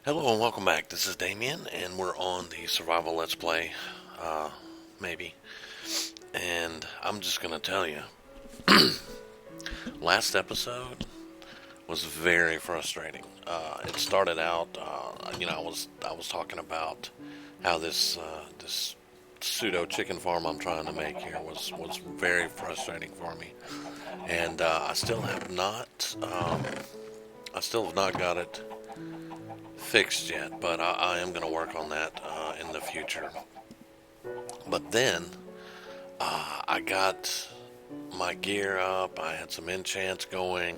Hello and welcome back. This is Damian, and we're on the Survival Let's Play, maybe. And I'm just gonna tell you, last episode was very frustrating. It started out, I was talking about how this pseudo chicken farm I'm trying to make here was very frustrating for me, and I still have not got it fixed yet, but I am going to work on that in the future. But then I got my gear up, I had some enchants going,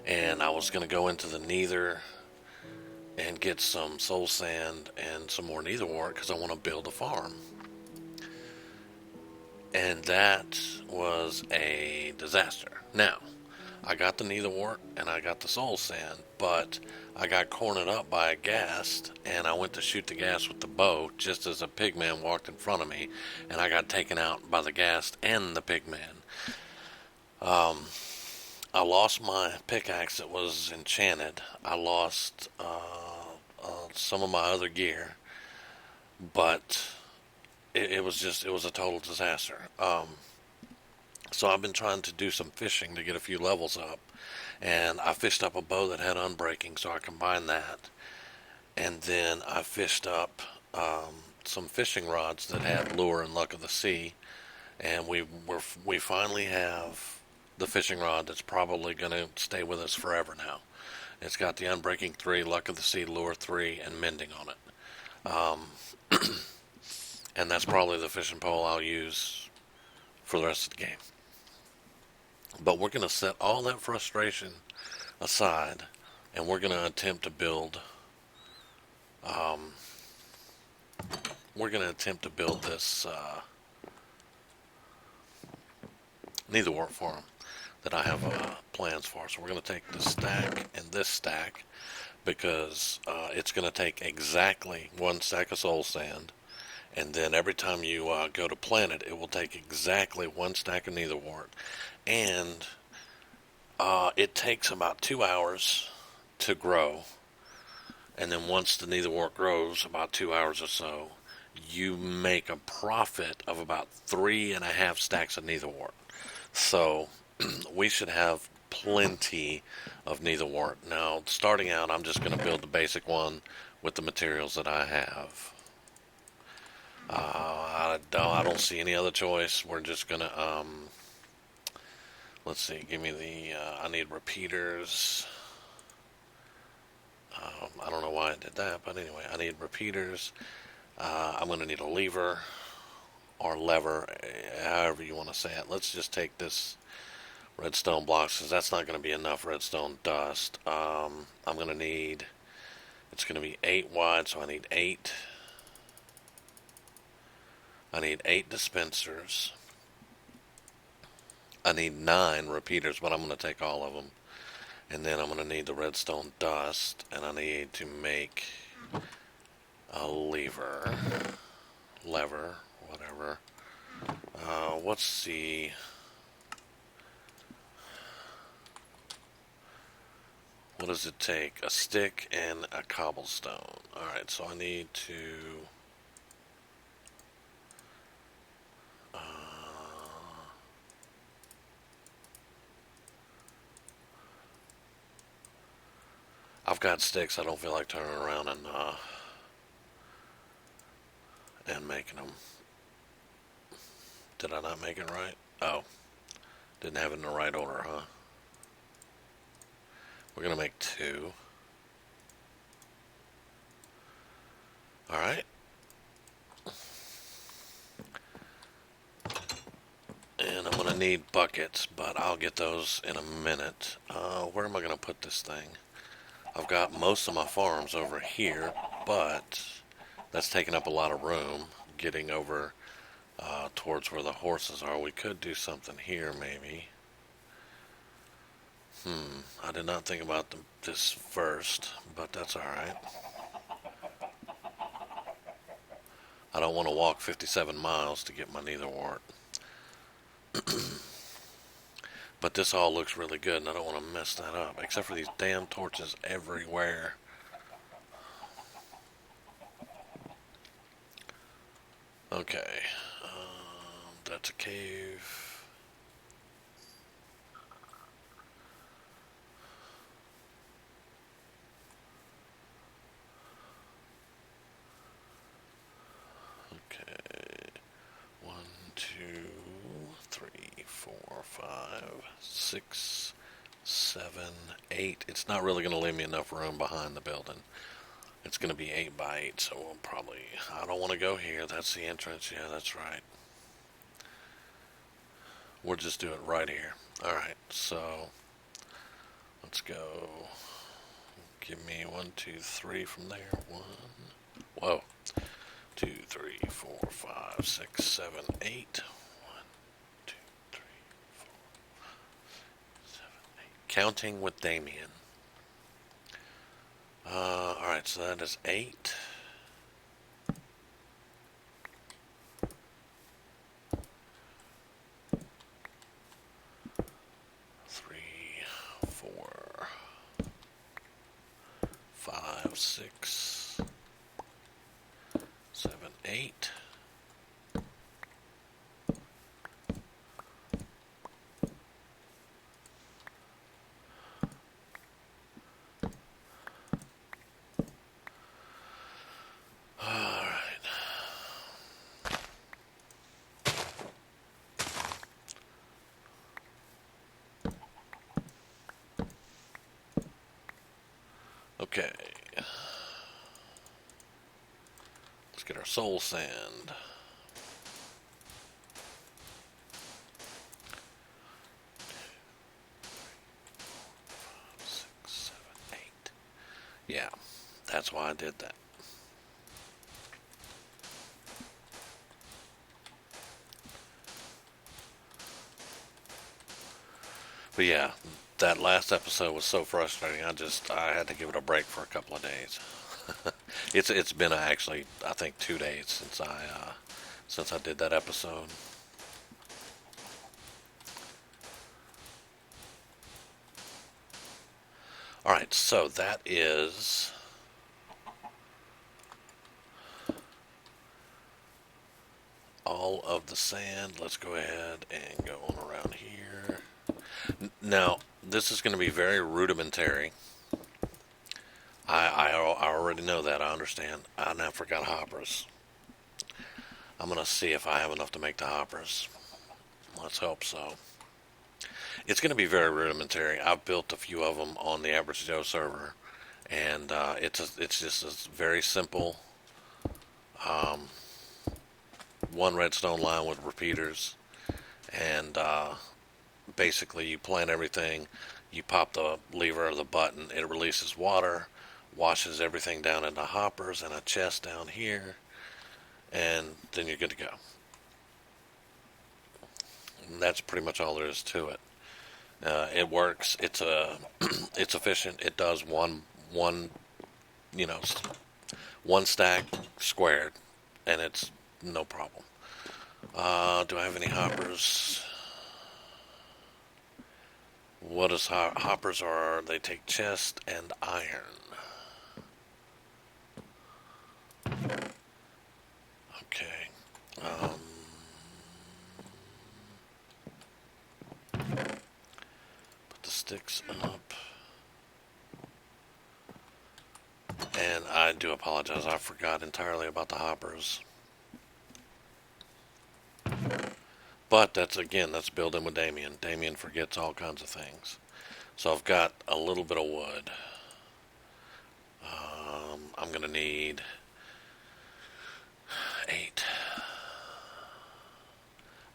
and I was going to go into the Nether and get some soul sand and some more Nether Wart because I want to build a farm. And that was a disaster. Now, I got the Nether Wart and I got the soul sand, but I got cornered up by a ghast, and I went to shoot the ghast with the bow just as a pigman walked in front of me, and I got taken out by the ghast and the pigman. I lost my pickaxe that was enchanted. I lost some of my other gear, but it was a total disaster. So I've been trying to do some fishing to get a few levels up, and I fished up a bow that had unbreaking, so I combined that, and then I fished up some fishing rods that had lure and luck of the sea, and we finally have the fishing rod that's probably going to stay with us forever now. It's got the unbreaking 3, luck of the sea, lure 3, and mending on it. And that's probably the fishing pole I'll use for the rest of the game. But we're going to set all that frustration aside, and we're going to attempt to build. Um, we're going to attempt to build this Nether Wart farm that I have plans for. So we're going to take this stack and this stack because it's going to take exactly one stack of soul sand, and then every time you go to plant it, it will take exactly one stack of Nether Wart, and it takes about 2 hours to grow, and then once the Nether Wart grows, about 2 hours or so, you make a profit of about 3.5 stacks of Nether Wart. So we should have plenty of Nether Wart. Now, starting out, I'm just going to build the basic one with the materials that I have. I don't see any other choice. We're just going to, let's see, give me I need repeaters. I don't know why I did that, but anyway, I need repeaters. I'm going to need a lever or lever, however you want to say it. Let's just take this redstone blocks because that's not going to be enough redstone dust. I'm going to need, it's going to be 8 wide, so I need 8. I need 8 dispensers. I need 9 repeaters, but I'm going to take all of them. And then I'm going to need the redstone dust, and I need to make a lever, whatever. What's the... What does it take? A stick and a cobblestone. Alright, so I need to... I've got sticks. I don't feel like turning around and making them. Did I not make it right? Oh, didn't have it in the right order, huh? We're gonna make 2. Alright. And I'm gonna need buckets, but I'll get those in a minute. Where am I gonna put this thing? I've got most of my farms over here, but that's taking up a lot of room getting over towards where the horses are. We could do something here, maybe. I did not think about this first, but that's alright. I don't want to walk 57 miles to get my Nether Wart. But this all looks really good, and I don't want to mess that up. Except for these damn torches everywhere. Okay. That's a cave. Okay. 1, 2, 3, 4, 5, 6, 7, 8. It's not really going to leave me enough room behind the building. It's going to be 8 by 8, so we'll probably... I don't want to go here. That's the entrance. Yeah, that's right. We'll just do it right here. Alright, so... let's go. Give me 1, 2, 3 from there. 1. Whoa. 2, 3, 4, 5, 6, 7, 8. 1, 2, 3, 4, 7, 8. Counting with Damian. Alright, so that is 8. 3, 4, 5, 6, 7, 8. Alright. Okay. Let's get our soul sand. 6, 7, 8. Yeah, that's why I did that. But yeah, that last episode was so frustrating. I had to give it a break for a couple of days. It's been actually I think 2 days since I did that episode. All right, so that is all of the sand. Let's go ahead and go on around here. Now, this is going to be very rudimentary. I already know that. I understand. I now forgot hoppers. I'm going to see if I have enough to make the hoppers. Let's hope so. It's going to be very rudimentary. I've built a few of them on the Average Joe server, and it's just a very simple one redstone line with repeaters, and basically you plant everything. You pop the lever or the button, it releases water, washes everything down into hoppers and a chest down here, and then you're good to go. And that's pretty much all there is to it. It works. It's efficient. It does one you know one stack squared, and it's no problem. Do I have any hoppers? What is hoppers are? They take chest and iron. Okay. Put the sticks up. And I do apologize. I forgot entirely about the hoppers. But that's building with Damian. Damian forgets all kinds of things. So I've got a little bit of wood. I'm going to need 8.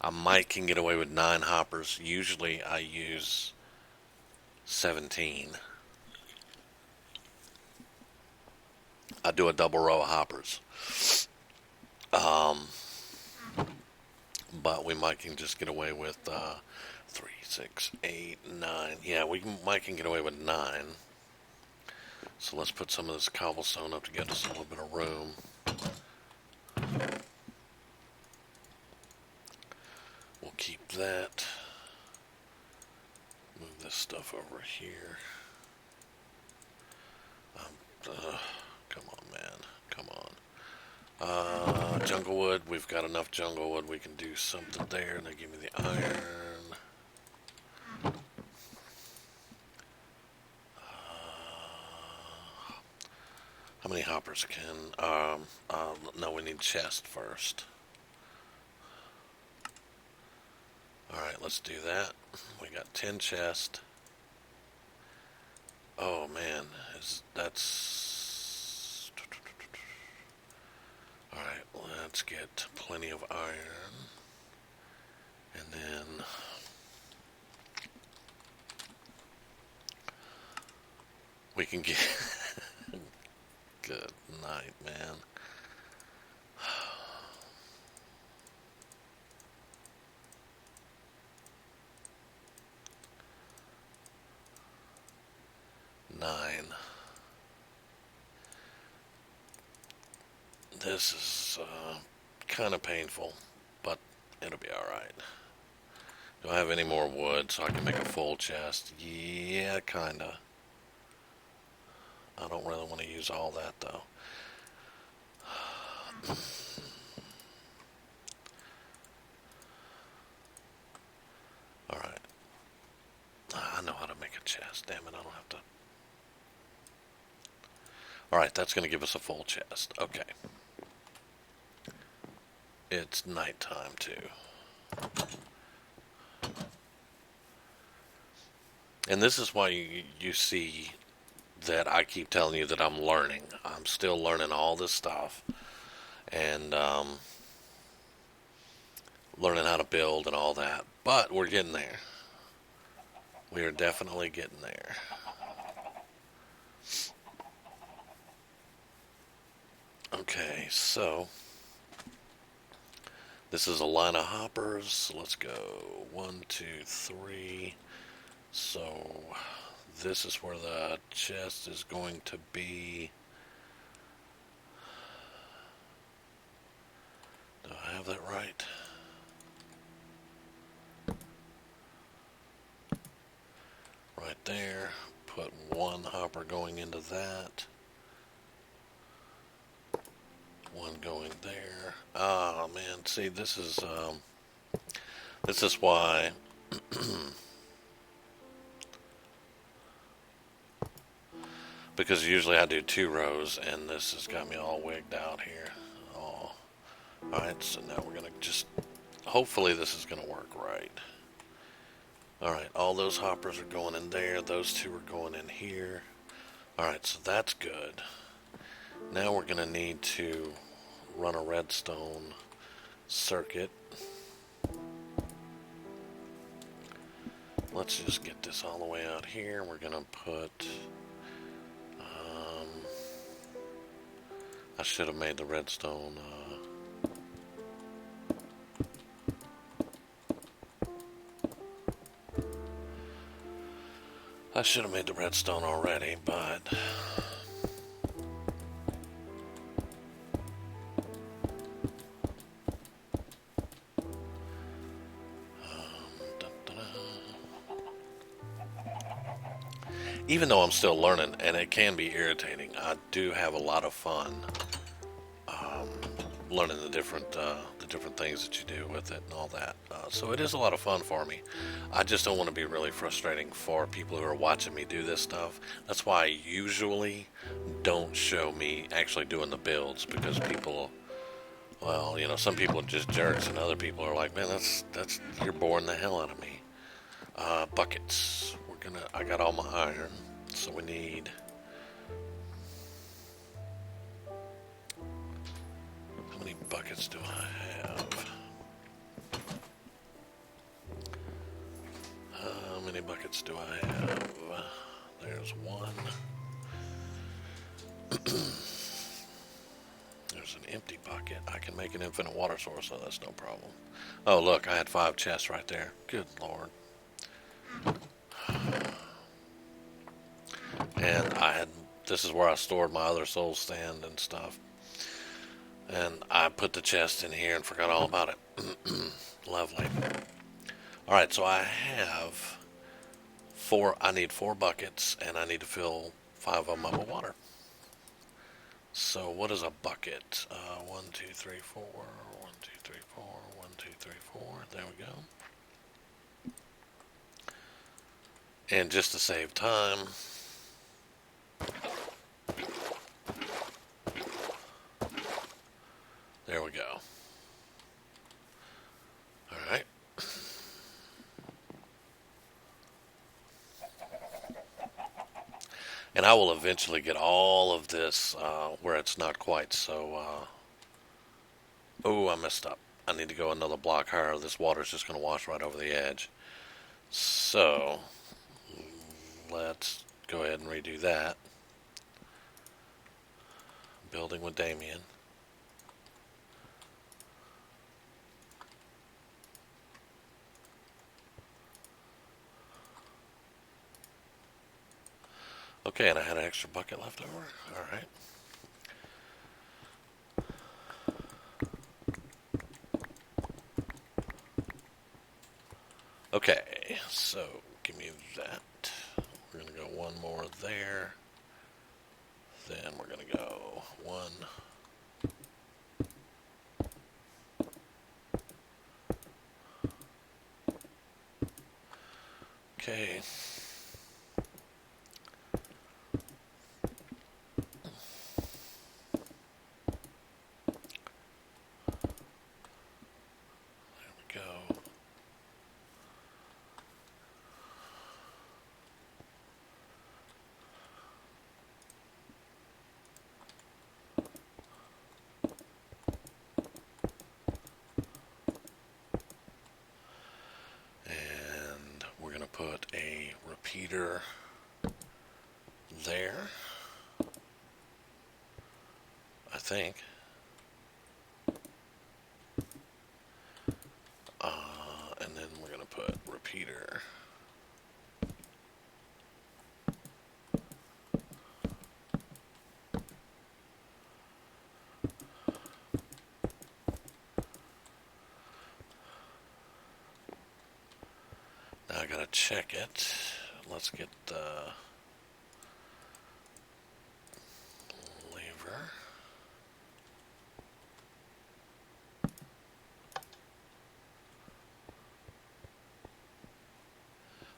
I might can get away with 9 hoppers. Usually I use 17. I do a double row of hoppers. But we might can just get away with 3, 6, 8, 9. Yeah, might can get away with 9. So let's put some of this cobblestone up to get us a little bit of room. We'll keep that. Move this stuff over here. Come on, man. Come on. jungle wood. We've got enough jungle wood. We can do something there. And they give me the iron. How many hoppers can... no, we need chest first. Alright, let's do that. We got 10 chests. Oh, man. That's... Alright, let's get plenty of iron. And then... we can get... Good night, man. Nine. This is kind of painful, but it'll be alright. Do I have any more wood so I can make a full chest? Yeah, kinda. I don't really want to use all that, though. Alright. I know how to make a chest. Damn it, I don't have to... Alright, that's going to give us a full chest. Okay. It's nighttime, too. And this is why you see that I keep telling you that I'm learning. I'm still learning all this stuff. And learning how to build and all that. But we're getting there. We are definitely getting there. Okay, so this is a line of hoppers. Let's go 1, 2, 3. So this is where the chest is going to be. Do I have that right? Right there. Put one hopper going into that. One going there. Oh man, see, this is why because usually I do 2 rows, and this has got me all wigged out here. Oh, all right. So now we're gonna just hopefully this is gonna work right. All right, all those hoppers are going in there. Those 2 are going in here. All right, so that's good. Now we're going to need to run a redstone circuit. Let's just get this all the way out here. We're going to put... I should have made the redstone... I should have made the redstone already, but... Even though I'm still learning, and it can be irritating, I do have a lot of fun learning the different things that you do with it and all that. So it is a lot of fun for me. I just don't want to be really frustrating for people who are watching me do this stuff. That's why I usually don't show me actually doing the builds, because people, well, you know, some people are just jerks, and other people are like, man, that's you're boring the hell out of me. Buckets. I got all my iron, so we need... How many buckets do I have? How many buckets do I have? There's 1. There's an empty bucket. I can make an infinite water source, so that's no problem. Oh, look, I had 5 chests right there. Good Lord. And this is where I stored my other soul stand and stuff. And I put the chest in here and forgot all about it. Lovely. Alright, so I have 4, I need 4 buckets, and I need to fill 5 of them up with water. So what is a bucket? 1, 2, 3, 4. 1, 2, 3, 4. 1, 2, 3, 4. There we go. And just to save time, there we go. All right. And I will eventually get all of this where it's not quite so. Oh, I messed up. I need to go another block higher. This water's just going to wash right over the edge. So let's go ahead and redo that. Building with Damian. Okay, and I had an extra bucket left over. All right. Okay, so give me that. We're going to go one more there. Then we're going to go one. Okay. There we go. And we're going to put a repeater there, I think. And then we're going to put repeater. Now I got to check it. Let's get the lever.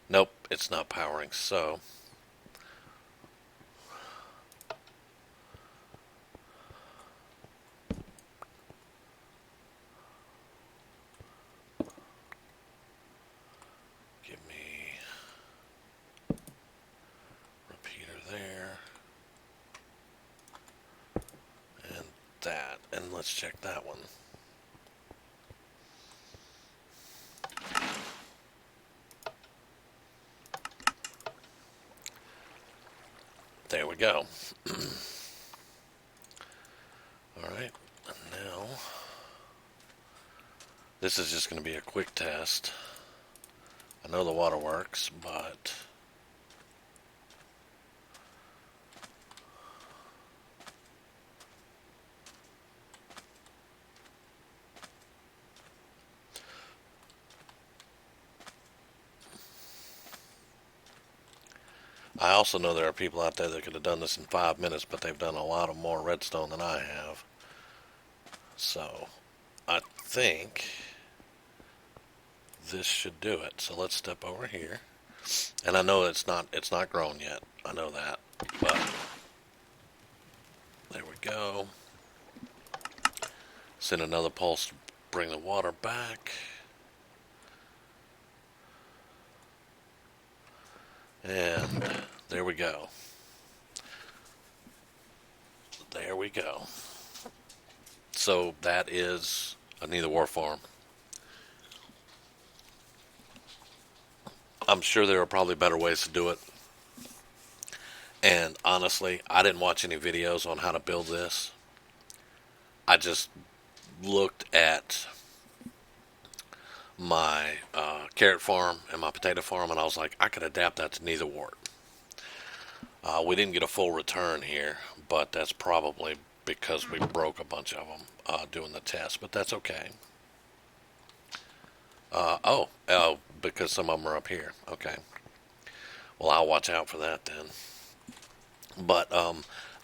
Nope, it's not powering, so give me repeater there and that, and let's check that one. There we go. Alright, now this is just going to be a quick test. I know the water works, but I also know there are people out there that could have done this in 5 minutes, but they've done a lot of more redstone than I have. So I think this should do it. So let's step over here. And I know it's not grown yet. I know that. But there we go. Send another pulse to bring the water back. And there we go. There we go. So that is a Nether Wart farm. I'm sure there are probably better ways to do it. And honestly, I didn't watch any videos on how to build this. I just looked at my carrot farm and my potato farm, and I was like, I could adapt that to Nether Wart. We didn't get a full return here, but that's probably because we broke a bunch of them doing the test, but that's okay. Oh, because some of them are up here. Okay. Well, I'll watch out for that then. But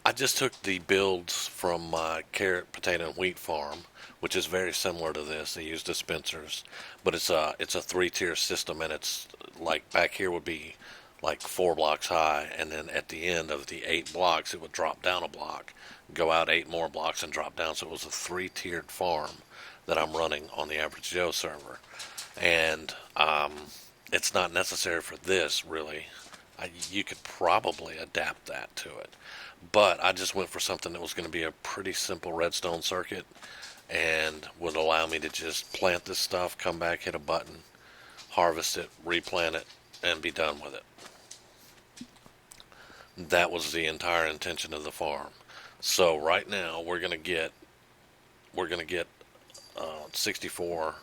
I just took the builds from my carrot, potato, and wheat farm, which is very similar to this. They use dispensers, but it's a three-tier system, and it's like back here would be like 4 blocks high, and then at the end of the 8 blocks, it would drop down a block, go out 8 more blocks, and drop down. So it was a three-tiered farm that I'm running on the Average Joe server, and it's not necessary for this really. You could probably adapt that to it. But I just went for something that was going to be a pretty simple redstone circuit and would allow me to just plant this stuff, come back, hit a button, harvest it, replant it, and be done with it. That was the entire intention of the farm. So right now we're gonna get 64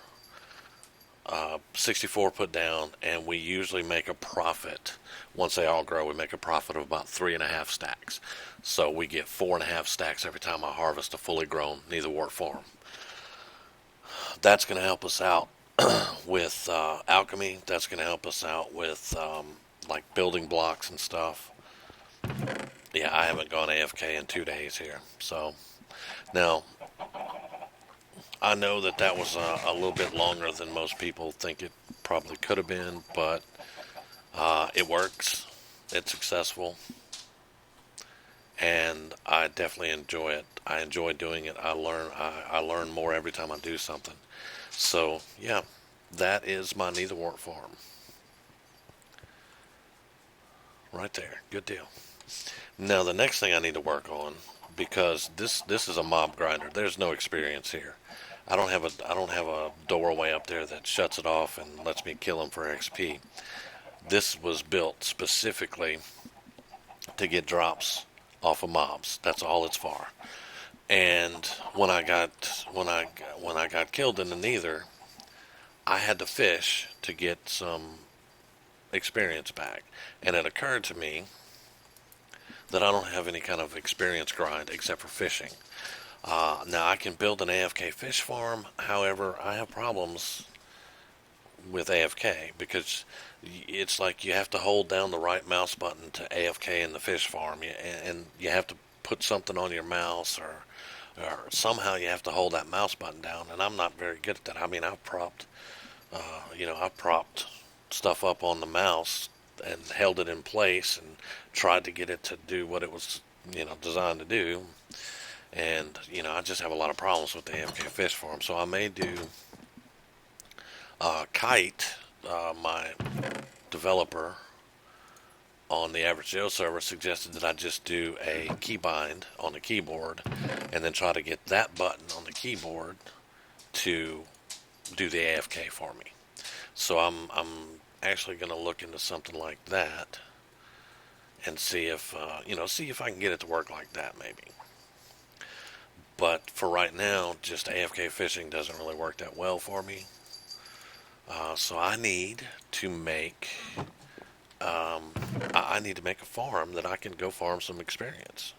64 put down, and we usually make a profit. Once they all grow, we make a profit of about 3.5 stacks. So we get 4.5 stacks every time I harvest a fully grown Nether Wart farm. That's going to help us out with alchemy. That's going to help us out with like building blocks and stuff. Yeah, I haven't gone AFK in 2 days here. So now I know that that was a little bit longer than most people think it probably could have been, but it works. It's successful, and I definitely enjoy it. I enjoy doing it. I learn more every time I do something. So yeah, that is my Nether Wart farm right there. Good deal. Now the next thing I need to work on, because this is a mob grinder. There's no experience here. I don't have a doorway up there that shuts it off and lets me kill them for XP. This was built specifically to get drops off of mobs. That's all it's for. And when I got killed in the Nether, I had to fish to get some experience back. And it occurred to me that I don't have any kind of experience grind except for fishing. Now I can build an AFK fish farm. However, I have problems with AFK because it's like you have to hold down the right mouse button to AFK in the fish farm, and you have to put something on your mouse, or somehow you have to hold that mouse button down. And I'm not very good at that. I mean, I've propped stuff up on the mouse and held it in place and tried to get it to do what it was, designed to do. And, I just have a lot of problems with the AFK fish farm. So I may do Kite, my developer on the Average Joe server, suggested that I just do a keybind on the keyboard and then try to get that button on the keyboard to do the AFK for me. So I'm actually going to look into something like that and see if I can get it to work like that maybe. But for right now, just AFK fishing doesn't really work that well for me. So I need to make a farm that I can go farm some experience.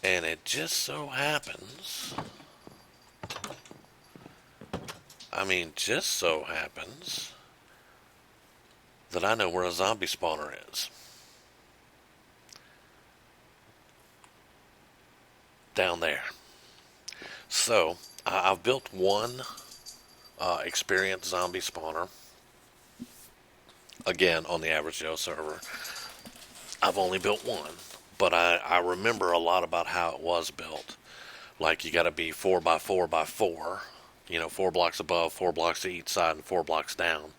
And it just so happens, that I know where a zombie spawner is. Down there. So I've built one experienced zombie spawner. Again, on the Average Joe server. I've only built one, but I remember a lot about how it was built. Like you got to be 4x4x4, 4 blocks above, 4 blocks to each side, and 4 blocks down.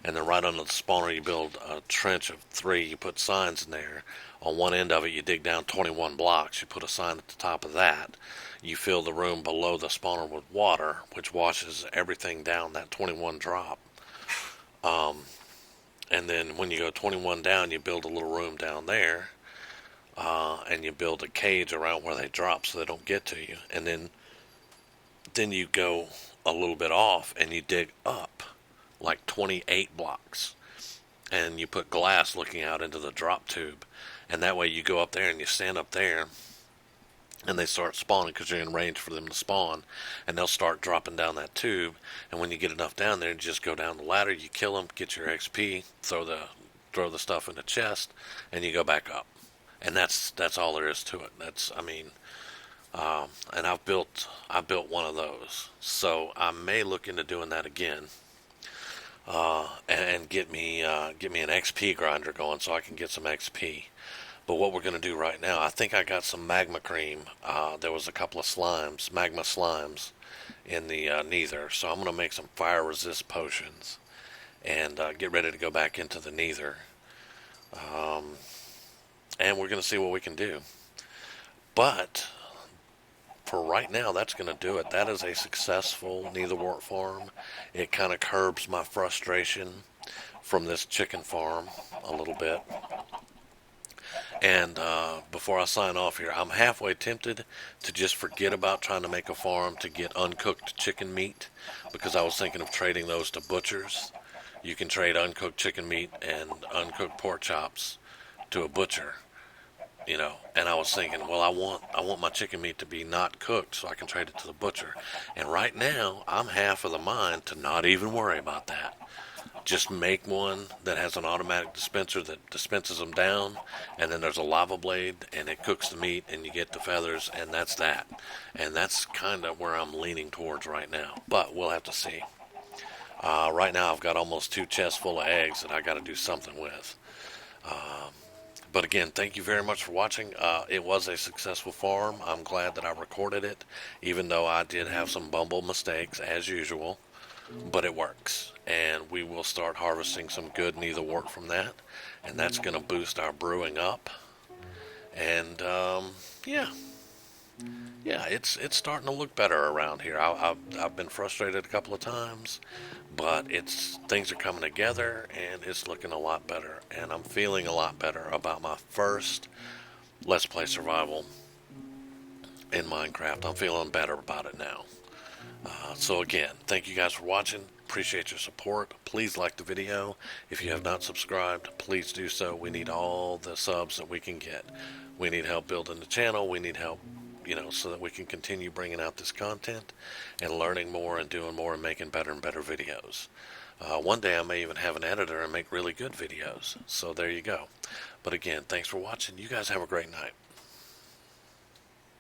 And then right under the spawner, you build a trench of 3. You put signs in there. On one end of it, you dig down 21 blocks. You put a sign at the top of that. You fill the room below the spawner with water, which washes everything down that 21 drop. And then when you go 21 down, you build a little room down there. And you build a cage around where they drop so they don't get to you. And then you go a little bit off and you dig up like 28 blocks. And you put glass looking out into the drop tube. And that way you go up there and you stand up there and they start spawning because you're in range for them to spawn. And they'll start dropping down that tube. And when you get enough down there, you just go down the ladder, you kill them, get your XP, throw the stuff in the chest, and you go back up. and that's all there is to it. That's, I mean, and I built one of those, so I may look into doing that again, and get me an XP grinder going so I can get some XP. But what we're going to do right now, I think I got some magma cream. There was a couple of slimes, magma slimes, in the Nether, so I'm going to make some fire resist potions and get ready to go back into the Nether. And we're going to see what we can do. But for right now, that's going to do it. That is a successful Nether Wart farm. It kind of curbs my frustration from this chicken farm a little bit. And before I sign off here, I'm halfway tempted to just forget about trying to make a farm to get uncooked chicken meat, because I was thinking of trading those to butchers. You can trade uncooked chicken meat and uncooked pork chops to a butcher, you know. And I was thinking, well, I want my chicken meat to be not cooked so I can trade it to the butcher. And right now, I'm half of the mind to not even worry about that. Just make one that has an automatic dispenser that dispenses them down, and then there's a lava blade, and it cooks the meat, and you get the feathers, and that's that. And that's kind of where I'm leaning towards right now, but we'll have to see. Right now I've got almost 2 chests full of eggs that I got to do something with. But again, thank you very much for watching. It was a successful farm. I'm glad that I recorded it, even though I did have some bumble mistakes as usual. But it works, and we will start harvesting some good Nether Wart from that, and that's going to boost our brewing up. And yeah, it's starting to look better around here. I've been frustrated a couple of times, but things are coming together, and it's looking a lot better, and I'm feeling a lot better about my first Let's Play Survival in Minecraft. I'm feeling better about it now. So again, thank you guys for watching. Appreciate your support. Please like the video. If you have not subscribed, please do so. We need all the subs that we can get. We need help building the channel. We need help, you know, so that we can continue bringing out this content and learning more and doing more and making better and better videos. One day I may even have an editor and make really good videos. So there you go. But again, thanks for watching. You guys have a great night.